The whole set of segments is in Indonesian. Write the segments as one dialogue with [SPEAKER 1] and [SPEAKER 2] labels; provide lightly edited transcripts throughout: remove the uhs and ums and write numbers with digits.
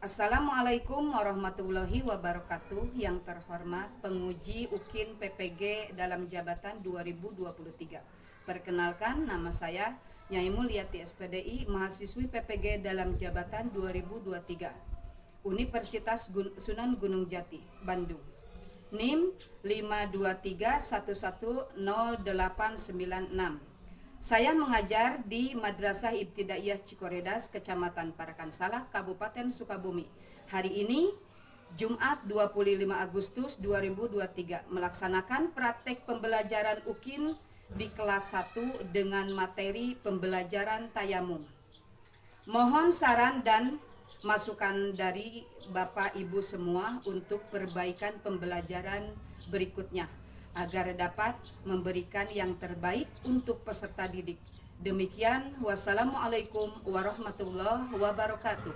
[SPEAKER 1] Assalamualaikum warahmatullahi wabarakatuh. Yang terhormat penguji UKIN PPG dalam jabatan 2023. Perkenalkan, nama saya Nyai Mulyati SPDI, mahasiswi PPG dalam jabatan 2023, Universitas Sunan Gunung Jati, Bandung. NIM 523110896. Saya mengajar di Madrasah Ibtidaiyah Cikoredas, Kecamatan Parakan Salak, Kabupaten Sukabumi. Hari ini, Jumat 25 Agustus 2023, melaksanakan praktek pembelajaran UKIN di kelas 1 dengan materi pembelajaran tayamum. Mohon saran dan masukan dari Bapak Ibu semua untuk perbaikan pembelajaran berikutnya, agar dapat memberikan yang terbaik untuk peserta didik. Demikian, wassalamualaikum warahmatullahi wabarakatuh.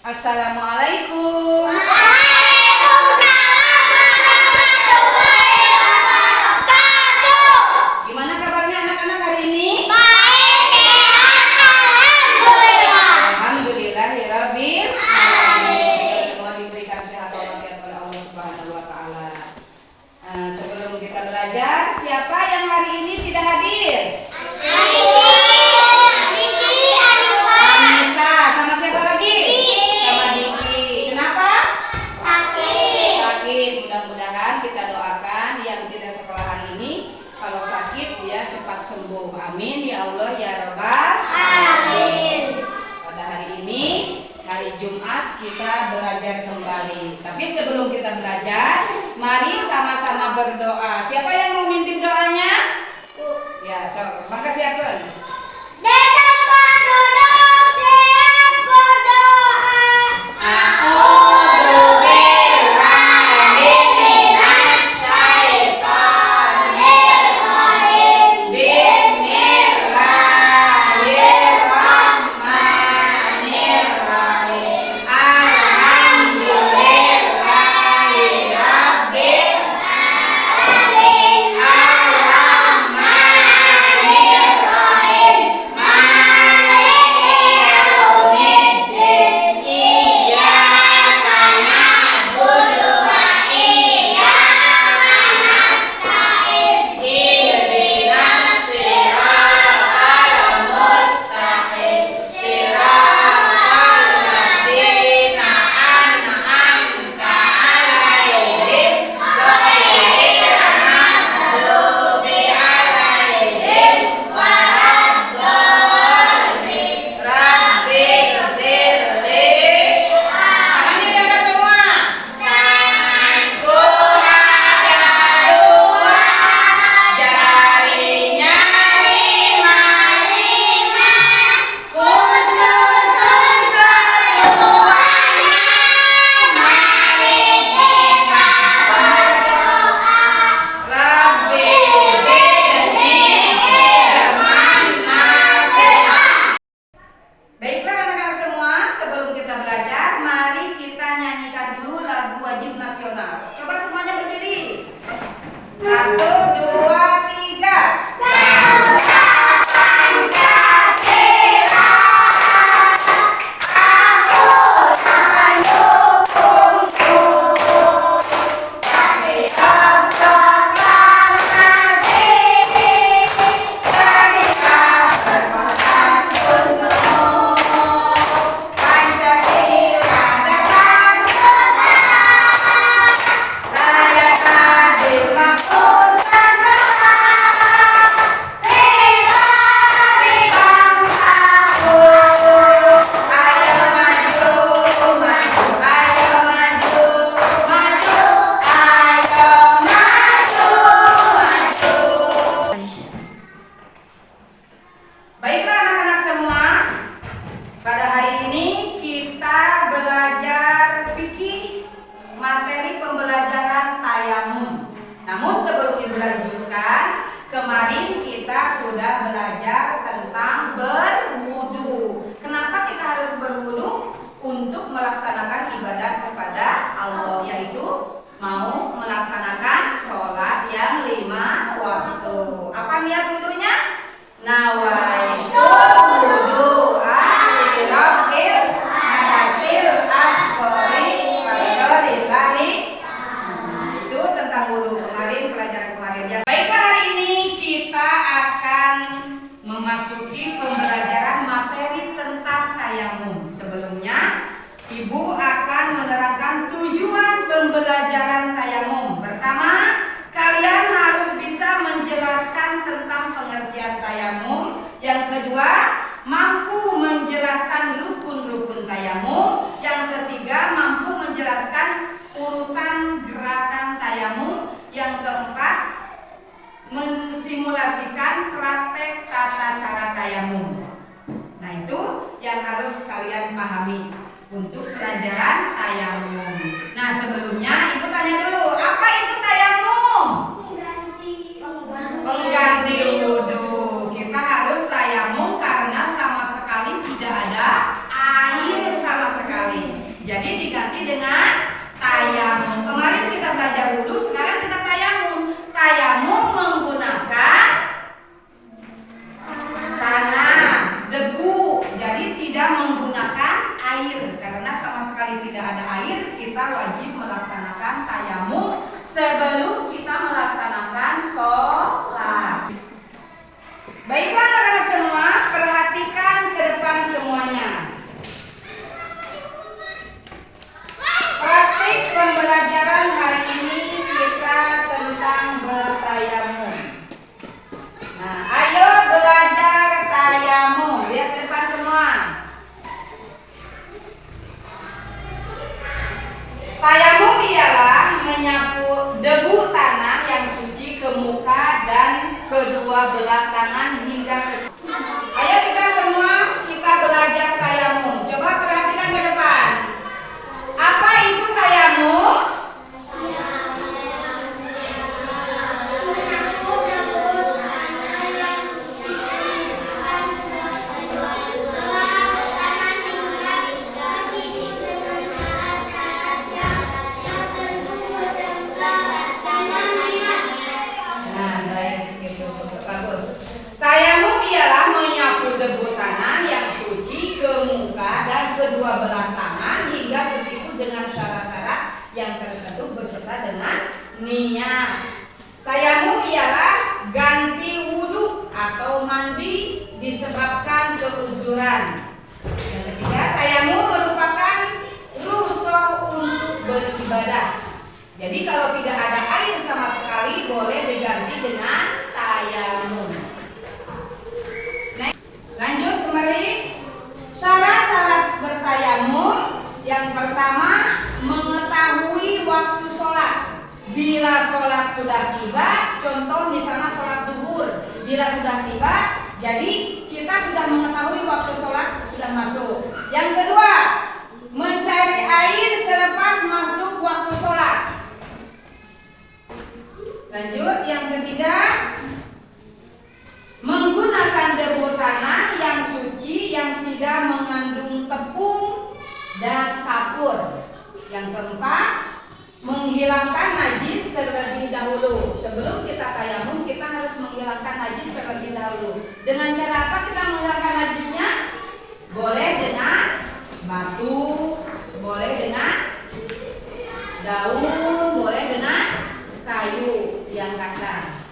[SPEAKER 1] Assalamualaikum. Gimana kabarnya anak-anak hari ini? Alhamdulillahirabbil alamin. Kita semua diberikan sehat walafiat oleh Allah Subhanahu wa taala. Sebelum kita belajar, siapa yang hari ini tidak hadir? Anita, sama siapa lagi? Sama Diki. Kenapa? Sakit. Mudah-mudahan kita doakan yang tidak sekolah hari ini, kalau sakit dia cepat sembuh. Amin ya Allah ya Rabbal alamin. Pada hari ini, hari Jumat, kita belajar kembali. Tapi sebelum kita belajar, mari sama-sama berdoa. Siapa yang mau mimpin doanya? Ya, maka siapa? yang harus kalian pahami untuk pelajaran tayamum. Nah, sebelumnya Ibu tanya dulu, apa itu tayamum? Pengganti wudhu. Kita harus tayamum karena sama sekali tidak ada air sama sekali. Jadi diganti dengan tayamum. Kemarin kita belajar wudhu, sekarang kita tayamum. Tayamum menggunakan tanah, debu. Jadi tidak menggunakan air. Karena sama sekali tidak ada air, kita wajib melaksanakan tayamum sebelum kita melaksanakan sholat. Baiklah anak-anak semua, perhatikan ke depan semuanya. Praktik pembelajaran hari ini kita tentang bertayamum. Nah, ayo belajar tayamum. Lihat ke depan semua. Tayamum ialah menyapu debu tanah yang suci ke muka dan kedua belah tangan hingga ke. Ayo kita semua kita belajar tayamum. Coba perhatikan ke depan. Apa itu tayamum? Tayamum ialah menyapu debu tanah yang suci ke muka dan kedua belah tangan hingga ke siku dengan syarat-syarat yang tertentu beserta dengan niat. Tayamum ialah ganti wudhu atau mandi disebabkan keuzuran. Yang ketiga, tayamum merupakan rukhsah untuk beribadah. Jadi kalau tidak ada air sama sekali boleh diganti dengan tayamum. Lanjut kembali. Syarat-syarat bertayamum. Yang pertama, mengetahui waktu sholat. Bila sholat sudah tiba, contoh misalnya sholat zuhur, bila sudah tiba, jadi kita sudah mengetahui waktu sholat sudah masuk. Yang kedua, mencari air selepas masuk waktu sholat. Lanjut, yang ketiga, menggunakan debu tanah yang suci yang tidak mengandung tepung dan kapur. Yang keempat, menghilangkan najis terlebih dahulu. Sebelum kita tayamum, kita harus menghilangkan najis terlebih dahulu. Dengan cara apa kita menghilangkan najisnya? Boleh dengan batu, boleh dengan daun, boleh dengan kayu yang kasar.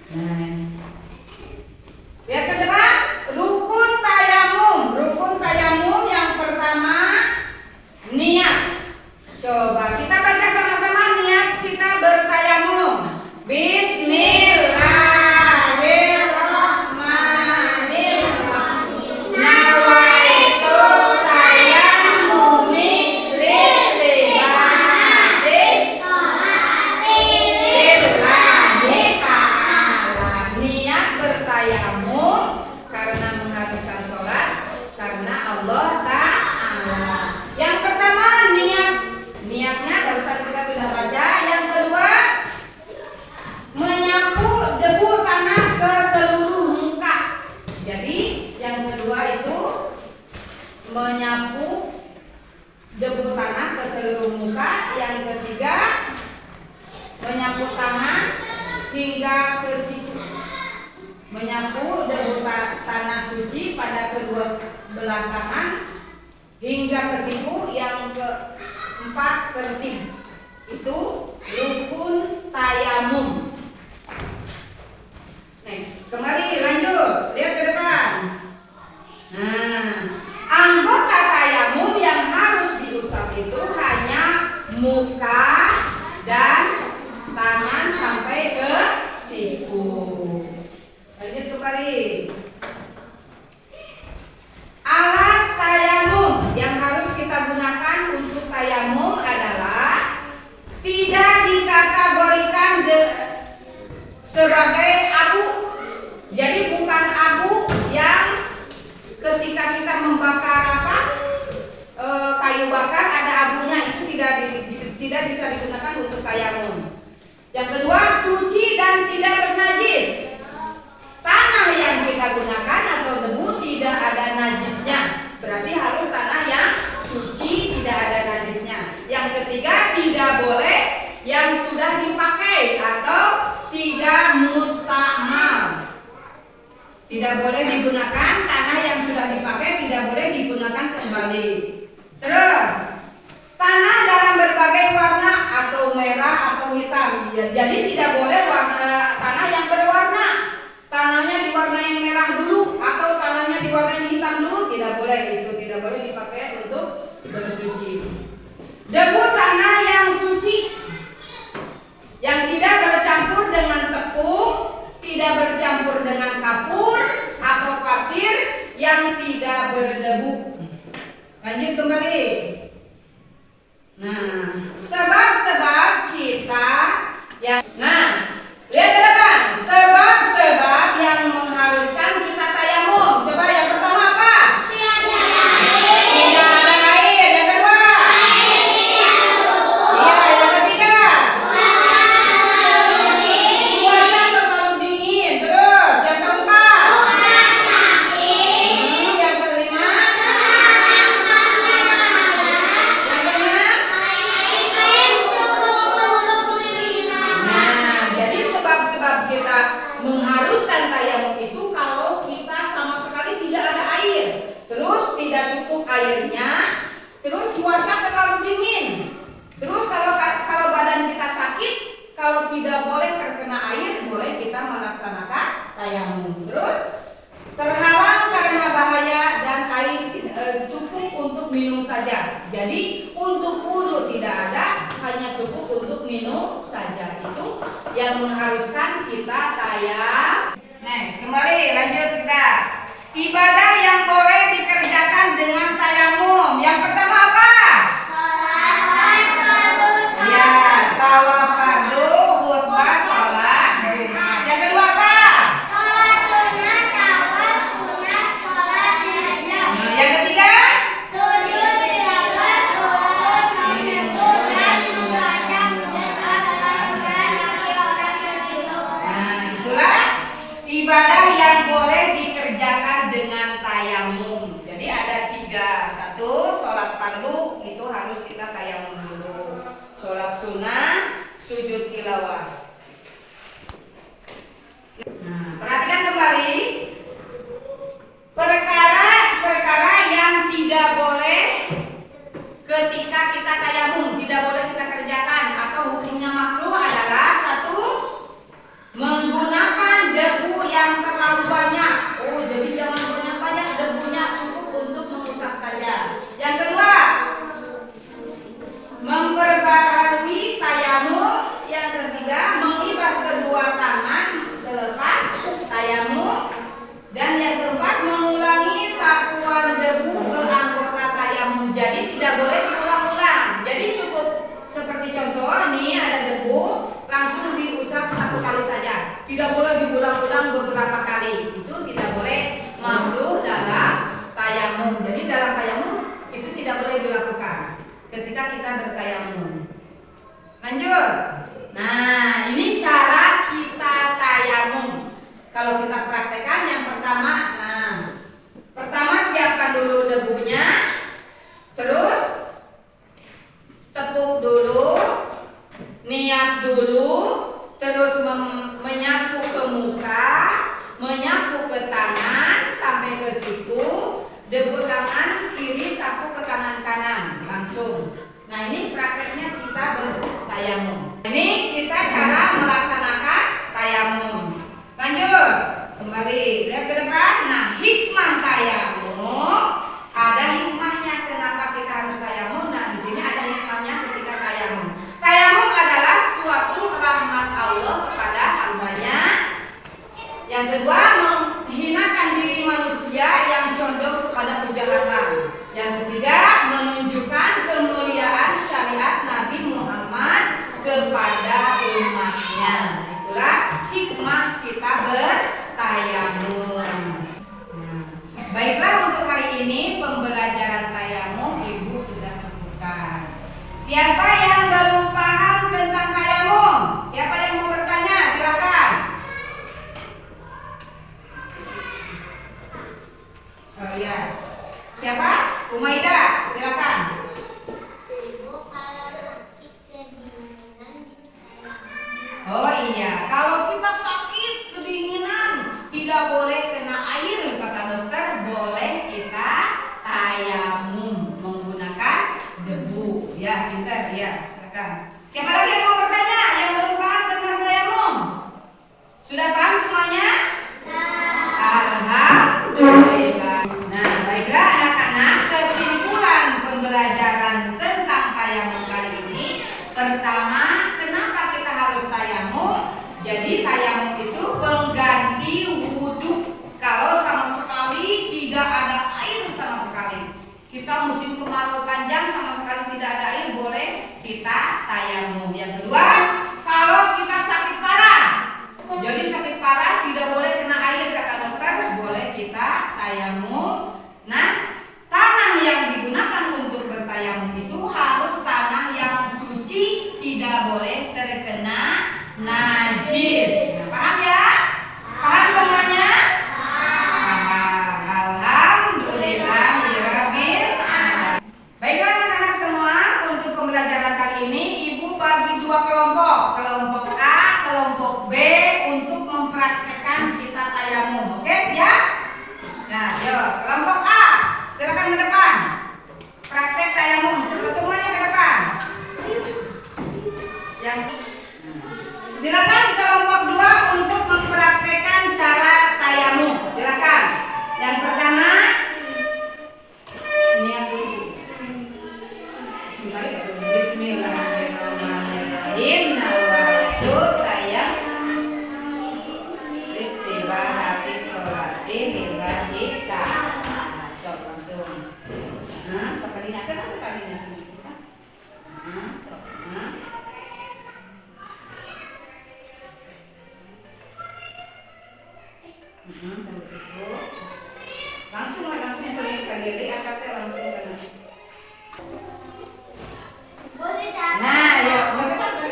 [SPEAKER 1] Nah, lihat ke depan, rukun tayamum. Rukun tayamum yang pertama, niat. Coba kita baca sama-sama niat kita bertayamum. Bismillahirrahmanirrahim. Nawaitu tayammumi listibahatis lillahi ta'ala. Niat bertayamum karena mengharuskan sholat karena Allah Ta'ala. Yang pertama niatnya barusan kita sudah baca. Yang kedua, menyapu debu tanah ke seluruh muka. Jadi yang kedua itu menyapu debu tanah ke seluruh muka. Yang ketiga, menyapu tangan hingga ke siku. Menyapu debu tanah suci pada kedua belah tangan hingga ke siku. Yang keempat, tertib. Itu rukun tayamum. Next, kembali lanjut, lihat ke depan. Nah, anggota tayamum yang harus diusap itu hanya muka dan tangan sampai ke siku. Lanjut kembali. Alat tayamum yang harus kita gunakan untuk tayamum adalah tidak dikategorikan sebagai abu. Jadi bukan abu yang ketika kita membakar kayu bakar ada abunya, itu tidak bisa digunakan untuk tayamum. Yang kedua, suci dan tidak bernajis. Tanah yang kita gunakan atau debu tidak ada najisnya, berarti harus tanah yang suci, tidak ada najisnya. Yang ketiga, tidak boleh yang sudah dipakai atau tidak mustakmal. Tidak boleh digunakan tanah yang sudah dipakai, tidak boleh digunakan kembali. Terus, tanah dalam berbagai warna atau merah atau hitam. Jadi tidak boleh tanah yang berwarna. Tanahnya diwarnai merah dulu atau tanahnya diwarnai hitam dulu, tidak boleh. Itu tidak boleh dipakai untuk bersuci. Debu tanah yang suci, yang tidak bercampur dengan tepung, tidak bercampur dengan kapur atau pasir, yang tidak berdebu. Lanjut kembali. Nah, sebab-sebab kita yang lihat ke depan. Sebab-sebab yang mengharuskan kita tayamum. Coba yang pertama apa? Tidak ada air. Yang kedua? Iya, yang ketiga? Cuaca terlalu dingin. Terus, yang keempat? Yang kelima? Yang keenam? Jadi sebab-sebab kita mengharuskan tayamum itu kalau kita sama sekali tidak ada air, terus tidak cukup airnya, terus cuaca terlalu dingin, terus kalau badan kita sakit, kalau tidak boleh terkena air, boleh kita melaksanakan tayamum. Terus terhalang karena bahaya dan air cukup untuk minum saja. Jadi untuk wudu tidak ada, hanya cukup untuk minum saja. Itu yang mengharuskan kita tayamum. Next, kembali lanjut kita. Ibadah yang boleh dikerjakan dengan tayamum. Yang pertama apa? Ya, tawaf fardu, khutbah, sholat Jumat. Yang kedua apa? Yang ketiga? Ibadah yang boleh dikerjakan dengan tayamum. Jadi ada 3. 1, sholat fardu, itu harus kita tayamum dulu. Sholat sunnah, sujud tilawah. Perhatikan kembali. Perkara yang tidak boleh ketika kita tayamum, tidak boleh kita kerjakan atau hukumnya makruh adalah 1, menggunakan debu yang terlalu banyak. Oh, jadi jangan banyak-banyak debunya, cukup untuk mengusap saja. Yang kedua, memperbarui tayamum. Yang ketiga, mengibas kedua tangan selepas tayamum. Dan yang keempat, mengulangi sapuan debu ke anggota tayamum. Jadi tidak boleh diulang-ulang. Jadi cukup seperti contoh nih, ada debu, langsung diusap 1 kali saja. Tidak boleh diulang-ulang beberapa kali. Itu tidak boleh, makruh dalam tayamum. Jadi dalam tayamum itu tidak boleh dilakukan ketika kita bertayamum. Lanjut. Nah, ini cara kita tayamum. Kalau kita praktekkan yang pertama, pertama siapkan dulu debunya. Terus tepuk dulu, niat dulu, terus menyapu ke muka, menyapu ke tangan sampai ke situ, debu tangan kiri sapu ke tangan kanan langsung. Nah, ini prakteknya kita bertayamum. Ini kita cara melaksanakan tayamum. Lanjut, kembali lihat ke depan. Nah, hikmah tayamum, ada hikmahnya kenapa kita harus tayamum. Nah, di sini ada hikmahnya ketika tayamum. Tayamum adalah suatu rahmat Allah kepada hambanya. Yang kedua, menghinakan diri manusia yang condong kepada kejahatan. Yang ketiga, menunjukkan kemuliaan syariat Nabi Muhammad kepada umatnya. Itulah hikmah kita bertayamum. Baiklah. Siapa yang belum paham tentang tayamum? Siapa yang mau bertanya? Silakan. Oh iya. Siapa? Umaida, silakan. Oh iya, kalau kita sakit kedinginan tidak boleh kena air kata dokter, boleh kita tayamum menggunakan debu. Ya, pintar ya, silakan. Siapa lagi yang mau bertanya yang belum paham tentang tayamum? Sudah paham semuanya? Alhamdulillah. Nah, baiklah anak-anak, kesimpulan pembelajaran tentang tayamum kali ini. Pertama, kenapa kita harus tayamum? Jadi tayamum itu pengganti wudhu. Kalau sama sekali tidak ada air sama sekali. Kita musim kemarau panjang sama sekali tidak ada air, boleh kita tayamum. Yang kedua, kalau kita sakit parah. Jadi sakit parah tidak boleh kena air kata dokter, boleh kita tayamum. Nah, tanah yang digunakan untuk bertayamum itu harus tanah yang suci, tidak boleh terkena najis. Nah, paham ya? Paham semuanya? Paham. Alhamdulillahirabbil alamin. Baiklah anak-anak semua, untuk pembelajaran kali ini Ibu bagi dua kelompok. Kelompok A, kelompok B untuk mempraktekkan kita tayamum. Oke, siap? Nah, yuk, kelompok A, silakan ke depan. Praktek tayamum, semuanya ke depan. Silakan kelompok 2 untuk mempraktekkan cara tayamum. Silakan. Yang pertama, niat dulu. Bismillahirrahmanirrahim. Nawaitu tayamum istibahati sholati lillahi ta'ala. Sok langsung. Nah, sok kalinya kan kalinya kita. Nah, sok. Nah. Sampai situ. Langsung ke diri akadnya langsung sana. Nah, ya, nggak usah udah.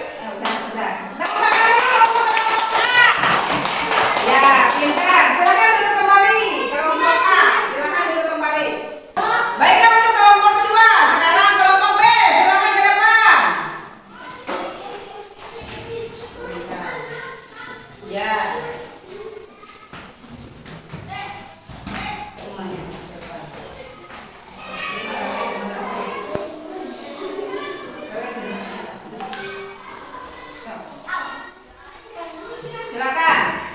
[SPEAKER 1] Ya, pintar. Silakan duduk kembali. Kelompok A, silakan duduk kembali. Baiklah untuk kelompok kedua. Sekarang kelompok B, silakan ke depan. Ya. Silakan.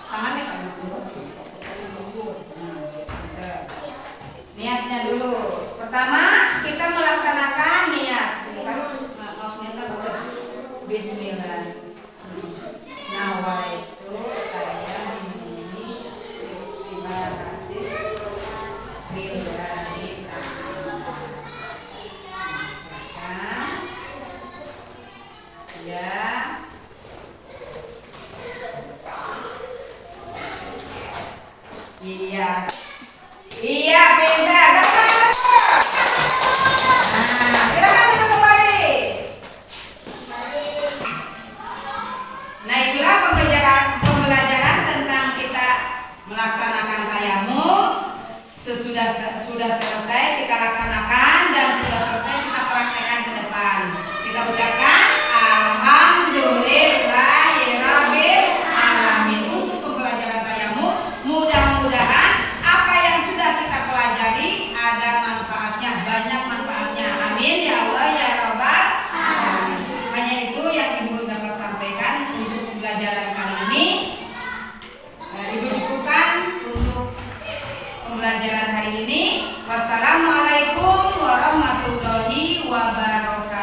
[SPEAKER 1] Tangannya kan dulu. Niatnya dulu. Pertama, kita melaksanakan niat. Silakan kaosnya boleh. Bismillah. Nawaitu tayamum istibahati lillahi ta'ala. Ya. Iya. Iya, pintar. Nah, silakan duduk kembali. Nah, itulah pembelajaran tentang kita melaksanakan tayamum. Sudah selesai kita laksanakan dan sudah selesai kita praktekkan ke depan. Kita ucapkan alhamdulillahirabbil alamin untuk pembelajaran tayamum. Mudah-mudahan apa yang sudah kita pelajari ada manfaatnya, banyak manfaatnya. Amin ya Allah ya Rabbal alamin. Hanya itu yang Ibu dapat sampaikan untuk pembelajaran kali ini. Ibu cukupkan untuk pembelajaran hari ini. Wassalamualaikum warahmatullahi wabarakatuh.